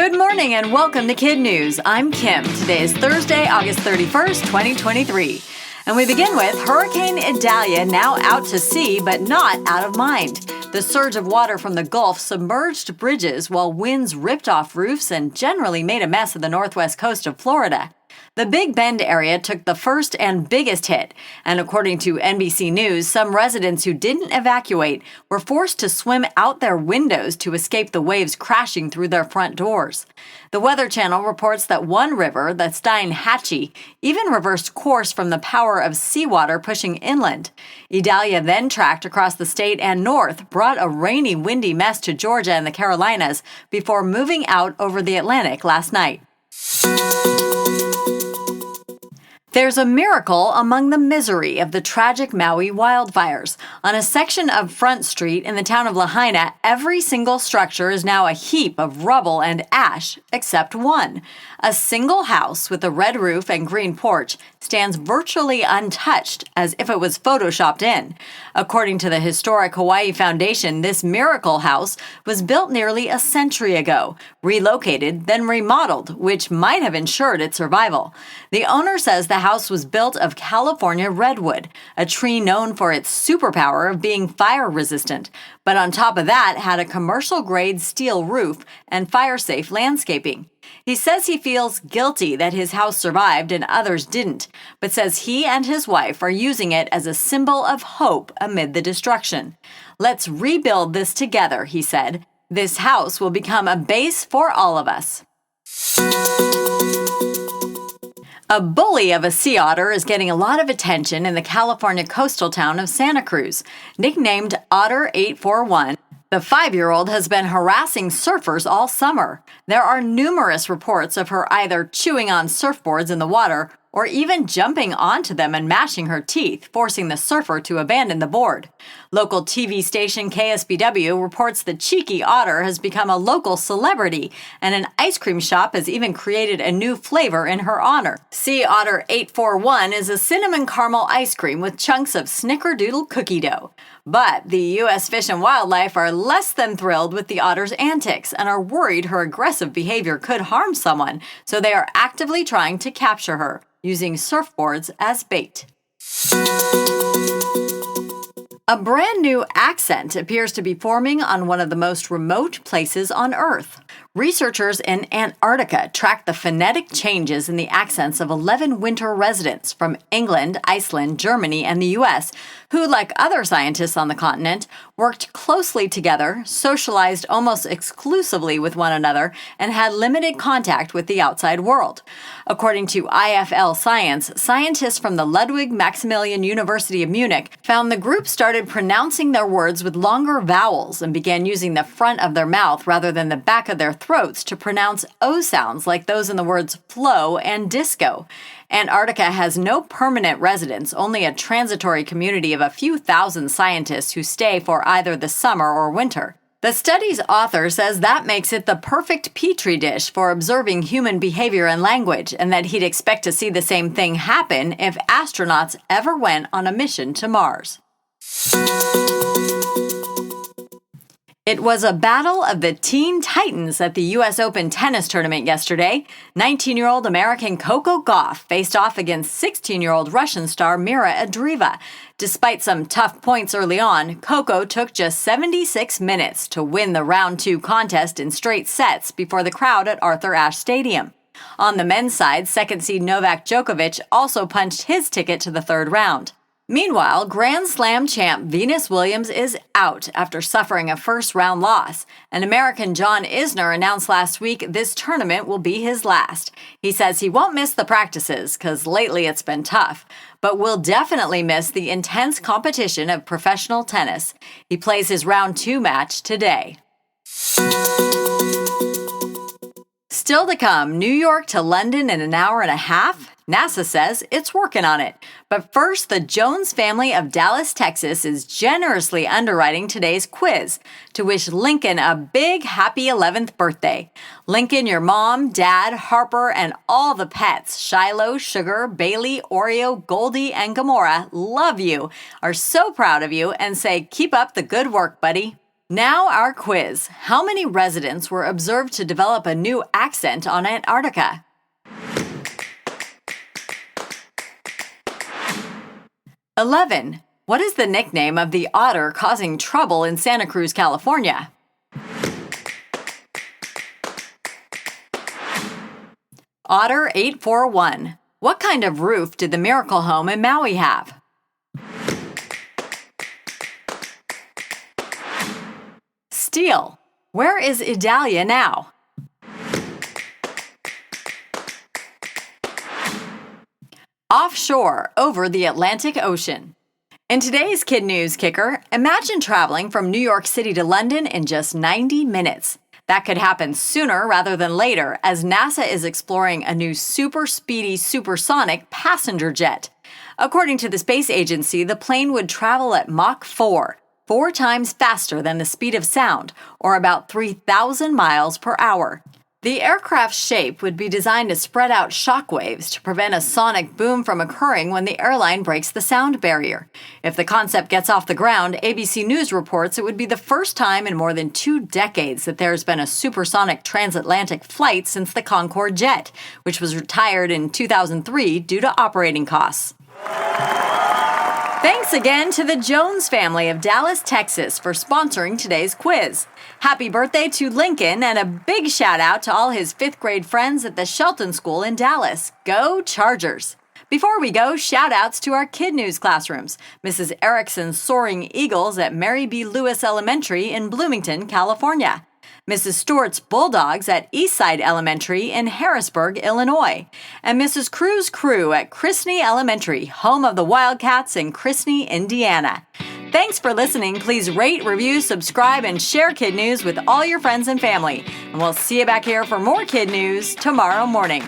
Good morning and welcome to KidNuz. I'm Kim. Today is Thursday, August 31st, 2023. And we begin with Hurricane Idalia now out to sea, but not out of mind. The surge of water from the Gulf submerged bridges while winds ripped off roofs and generally made a mess of the northwest coast of Florida. The Big Bend area took the first and biggest hit, and according to NBC News, some residents who didn't evacuate were forced to swim out their windows to escape the waves crashing through their front doors. The Weather Channel reports that one river, the Steinhatchee, even reversed course from the power of seawater pushing inland. Idalia then tracked across the state and north, brought a rainy, windy mess to Georgia and the Carolinas before moving out over the Atlantic last night. There's a miracle among the misery of the tragic Maui wildfires. On a section of Front Street in the town of Lahaina, every single structure is now a heap of rubble and ash, except one. A single house with a red roof and green porch stands virtually untouched, as if it was photoshopped in. According to the historic Hawaii Foundation, this miracle house was built nearly a century ago, relocated, then remodeled, which might have ensured its survival. The owner says the house was built of California redwood, a tree known for its superpower of being fire-resistant, but on top of that had a commercial-grade steel roof and fire-safe landscaping. He says he feels guilty that his house survived and others didn't, but says he and his wife are using it as a symbol of hope amid the destruction. "Let's rebuild this together," he said. "This house will become a base for all of us." A bully of a sea otter is getting a lot of attention in the California coastal town of Santa Cruz. Nicknamed Otter 841, the 5-year-old has been harassing surfers all summer. There are numerous reports of her either chewing on surfboards in the water or even jumping onto them and mashing her teeth, forcing the surfer to abandon the board. Local TV station KSBW reports the cheeky otter has become a local celebrity, and an ice cream shop has even created a new flavor in her honor. Sea Otter 841 is a cinnamon caramel ice cream with chunks of snickerdoodle cookie dough. But the U.S. Fish and Wildlife are less than thrilled with the otter's antics and are worried her aggressive behavior could harm someone, so they are actively trying to capture her, using surfboards as bait. A brand new accent appears to be forming on one of the most remote places on Earth. Researchers in Antarctica tracked the phonetic changes in the accents of 11 winter residents from England, Iceland, Germany, and the U.S., who, like other scientists on the continent, worked closely together, socialized almost exclusively with one another, and had limited contact with the outside world. According to IFL Science, scientists from the Ludwig Maximilian University of Munich found the group started pronouncing their words with longer vowels and began using the front of their mouth rather than the back of their throats to pronounce O sounds like those in the words flow and disco. Antarctica has no permanent residents, only a transitory community of a few thousand scientists who stay for either the summer or winter. The study's author says that makes it the perfect petri dish for observing human behavior and language, and that he'd expect to see the same thing happen if astronauts ever went on a mission to Mars. It was a battle of the Teen Titans at the U.S. Open tennis tournament yesterday. 19-year-old American Coco Gauff faced off against 16-year-old Russian star Mira Andreeva. Despite some tough points early on, Coco took just 76 minutes to win the round 2 contest in straight sets before the crowd at Arthur Ashe Stadium. On the men's side, second seed Novak Djokovic also punched his ticket to the third round. Meanwhile, Grand Slam champ Venus Williams is out after suffering a first-round loss. An American John Isner announced last week this tournament will be his last. He says he won't miss the practices, because lately it's been tough, but will definitely miss the intense competition of professional tennis. He plays his round 2 match today. Still to come, New York to London in an hour and a half? NASA says it's working on it. But first, the Jones family of Dallas, Texas is generously underwriting today's quiz to wish Lincoln a big happy 11th birthday. Lincoln, your mom, dad, Harper, and all the pets, Shiloh, Sugar, Bailey, Oreo, Goldie, and Gamora, love you, are so proud of you, and say, keep up the good work, buddy. Now our quiz. How many residents were observed to develop a new accent on Antarctica? 11. What is the nickname of the otter causing trouble in Santa Cruz, California? Otter 841. What kind of roof did the Miracle Home in Maui have? Steel. Where is Idalia now? Offshore, over the Atlantic Ocean. In today's KidNuz Kicker, imagine traveling from New York City to London in just 90 minutes. That could happen sooner rather than later, as NASA is exploring a new super speedy supersonic passenger jet. According to the space agency, the plane would travel at Mach 4 times faster than the speed of sound, or about 3,000 miles per hour. The aircraft's shape would be designed to spread out shock waves to prevent a sonic boom from occurring when the airline breaks the sound barrier. If the concept gets off the ground, ABC News reports it would be the first time in more than 2 decades that there's been a supersonic transatlantic flight since the Concorde jet, which was retired in 2003 due to operating costs. Thanks again to the Jones family of Dallas, Texas for sponsoring today's quiz. Happy birthday to Lincoln, and a big shout out to all his 5th grade friends at the Shelton School in Dallas. Go Chargers! Before we go, shout outs to our KidNuz classrooms. Mrs. Erickson's Soaring Eagles at Mary B. Lewis Elementary in Bloomington, California. Mrs. Stewart's Bulldogs at Eastside Elementary in Harrisburg, Illinois, and Mrs. Crew's Crew at Chrisney Elementary, home of the Wildcats in Chrisney, Indiana. Thanks for listening. Please rate, review, subscribe, and share KidNuz with all your friends and family. And we'll see you back here for more KidNuz tomorrow morning.